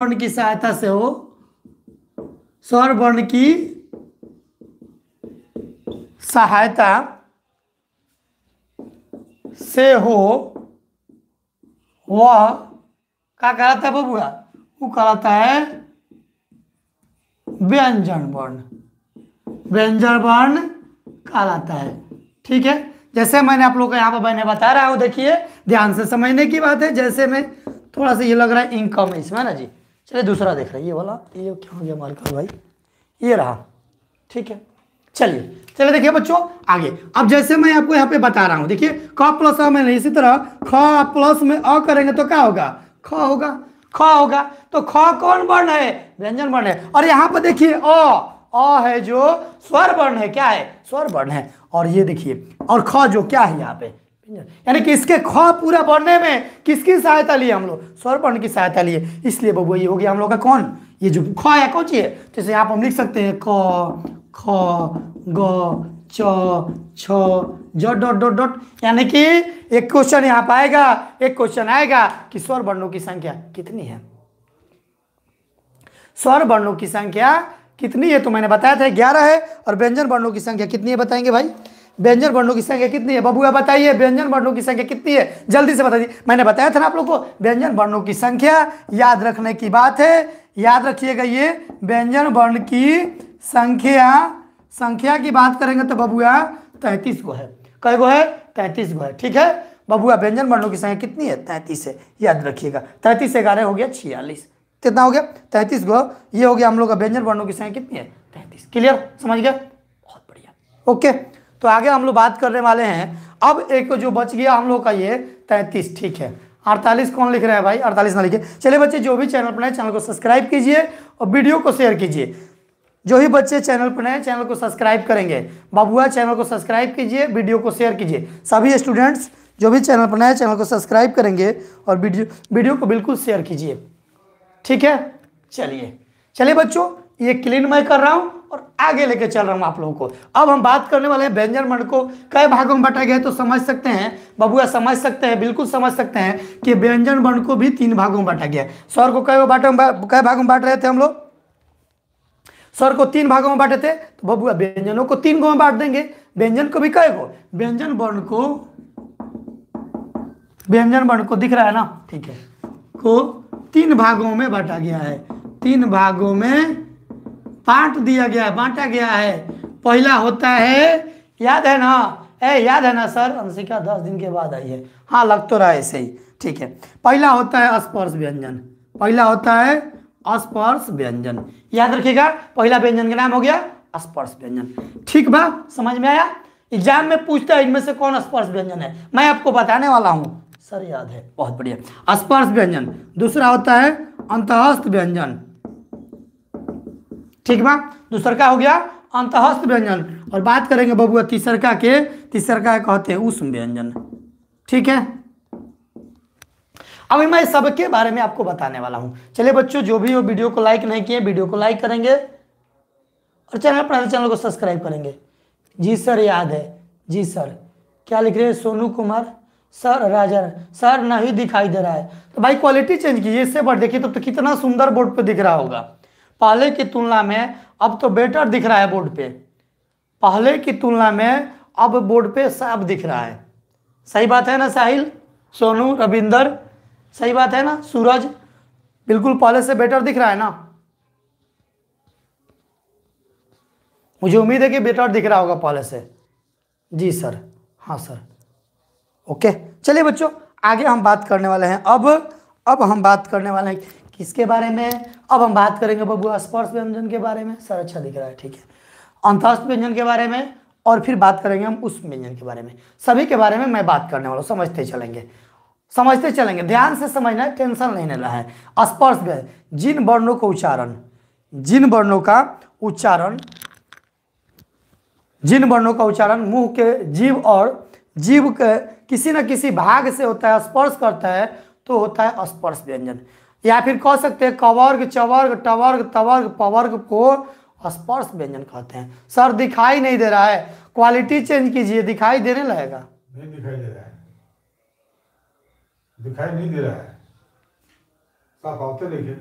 वर्ण की सहायता से हो, स्वर वर्ण की सहायता से हो, वह क्या कहलाता है बबुआ? वो कहलाता है व्यंजन वर्ण। व्यंजन वर्ण कहलाता है। ठीक है, जैसे मैंने आप लोग को यहाँ पर मैंने बता रहा हूँ, देखिए ध्यान से समझने की बात है। जैसे में थोड़ा सा ये लग रहा है इनकम है इसमें ना जी। चलिए दूसरा देख रहे हैं, ये वाला, ये क्या हो गया मार्कर भाई, ये रहा। ठीक है, चलिए देखिए बच्चों आगे। अब जैसे मैं आपको यहाँ पे बता रहा हूँ, देखिए क प्लस अ में इसी तरह ख प्लस में अ करेंगे तो क्या होगा? ख होगा। ख होगा तो ख कौन वर्ण है? व्यंजन वर्ण है। और यहाँ पर देखिए अ है जो स्वर वर्ण है। क्या है? स्वर वर्ण है। और ये देखिए और ख जो क्या है यहाँ पे, यानी कि इसके ख पूरा बनने में किसकी सहायता लिए हम लोग? स्वर वर्ण की सहायता लिए। इसलिए बबुआ ये हो गया हम लोग का कौन? ये जो ख है कौन सी है? जैसे यहाँ पर हम लिख सकते हैं क ख ग च छ ज डॉट डॉट डॉट, यानी कि एक क्वेश्चन यहाँ पर आएगा, एक क्वेश्चन आएगा कि स्वर वर्णों की संख्या कितनी है? स्वर वर्णों की संख्या कितनी है? तो मैंने बताया था 11 है। और व्यंजन वर्णों की संख्या कितनी है बताएंगे भाई? व्यंजन वर्णों की संख्या कितनी है बबुआ? बताइए व्यंजन वर्णों की संख्या कितनी है, जल्दी से बता दीजिए। मैंने बताया था ना आप लोग को, व्यंजन वर्णों की संख्या याद रखने की बात है। याद रखिएगा, ये व्यंजन वर्ण की संख्या की बात करेंगे तो बबुआ 33 गो है। कै गो है? 33 गो है। ठीक है बबुआ, व्यंजन वर्णों की संख्या कितनी है? 33 है। याद रखिएगा 33 से 11 हो गया 46, कितना हो गया? 33 गो। ये हो गया हम लोग का व्यंजन वर्णों की संख्या कितनी है? 33। क्लियर, समझ गया? बहुत बढ़िया, ओके। तो आगे हम लोग बात करने वाले हैं। अब एक जो बच गया हम लोग का ये 33, ठीक है। 48 कौन लिख रहा है भाई? 48 ना लिखे। चलिए बच्चे, जो भी चैनल पर नए चैनल को सब्सक्राइब कीजिए और वीडियो को शेयर कीजिए। जो भी बच्चे चैनल पर नए चैनल को सब्सक्राइब करेंगे बबुआ, चैनल को सब्सक्राइब कीजिए, वीडियो को शेयर कीजिए। सभी स्टूडेंट्स जो भी चैनल पर नए चैनल को सब्सक्राइब करेंगे और वीडियो को बिल्कुल शेयर कीजिए। ठीक है, चलिए बच्चों, ये क्लीन मैं कर रहा हूं और आगे लेके चल रहा हूं आप लोगों को। अब हम बात करने वाले हैं व्यंजन वर्ण को कई भागों में बांटा गया है। तो समझ सकते हैं बबुआ, समझ सकते हैं, बिल्कुल समझ सकते हैं कि व्यंजन वर्ण को भी 3 भागों में बांटा गया है। स्वर को कई भागों में बांट रहे थे हम लोग? स्वर को 3 भागों में बांटे थे। तो बबुआ व्यंजनों को 3 गो में बांट देंगे। व्यंजन को भी कई गो? व्यंजन वर्ण को दिख रहा है ना? ठीक है, को 3 भागों में बांटा गया है। 3 भागों में बांट दिया गया, बांटा गया है। पहला होता है, याद है ना? याद है ना सर? अंशिका 10 दिन के बाद आई है। हाँ, लग तो रहा है ऐसे ही। ठीक है, पहला होता है स्पर्श व्यंजन। पहला होता है स्पर्श व्यंजन। याद रखिएगा, पहला व्यंजन का नाम हो गया स्पर्श व्यंजन। ठीक बा, समझ में आया? एग्जाम में पूछता है इनमें से कौन स्पर्श व्यंजन है, मैं आपको बताने वाला हूं। सर याद है, बहुत बढ़िया। स्पर्श व्यंजन। दूसरा होता है अंतःस्थ व्यंजन। ठीक बा, दूसरा का हो गया अंतःस्थ व्यंजन। और बात करेंगे बबुआ तीसरा का कहते हैं ऊष्म व्यंजन। ठीक है, अभी मैं सबके बारे में आपको बताने वाला हूं। चलिए बच्चों, जो भी वो वीडियो को लाइक नहीं किए, वीडियो को लाइक करेंगे और चैनल को सब्सक्राइब करेंगे। जी सर, याद है जी सर। क्या लिख रहे हैं? सोनू कुमार सर, राजा सर नहीं दिखाई दे रहा है। तो भाई क्वालिटी चेंज कीजिए, इससे बढ़ देखिए तो कितना सुंदर बोर्ड पे दिख रहा होगा। पहले की तुलना में अब तो बेटर दिख रहा है बोर्ड पे। पहले की तुलना में अब बोर्ड पे साफ दिख रहा है। सही बात है ना साहिल, सोनू, रविंदर? सही बात है ना? सूरज, बिल्कुल पहले से बेटर दिख रहा है ना? मुझे उम्मीद है कि बेटर दिख रहा होगा पहले से। जी सर, हाँ सर, ओके। चलिए बच्चों, आगे हम बात करने वाले हैं। अब हम बात करने वाले हैं किसके बारे में? अब हम बात करेंगे बबुआ स्पर्श व्यंजन के बारे में। सर अच्छा दिख रहा है, ठीक है। अंतःस्थ व्यंजन के बारे में, और फिर बात करेंगे हम उस व्यंजन के बारे में। सभी के बारे में मैं बात करने वाला हूँ, समझते चलेंगे, ध्यान से समझना है, टेंशन नहीं लेना है। स्पर्श व्यंजन, जिन वर्णों का उच्चारण मुंह के जीव के किसी न किसी भाग से होता है, स्पर्श करता है, तो होता है स्पर्श व्यंजन। या फिर कह सकते हैं कवर्ग, चवर्ग, टवर्ग, तवर्ग, पवर्ग को स्पर्श व्यंजन कहते हैं। सर दिखाई नहीं दे रहा है, क्वालिटी चेंज कीजिए, दिखाई देने लगेगा। नहीं दिखाई दे रहा है, दिखाई नहीं दे रहा है, साफ आते लिखे।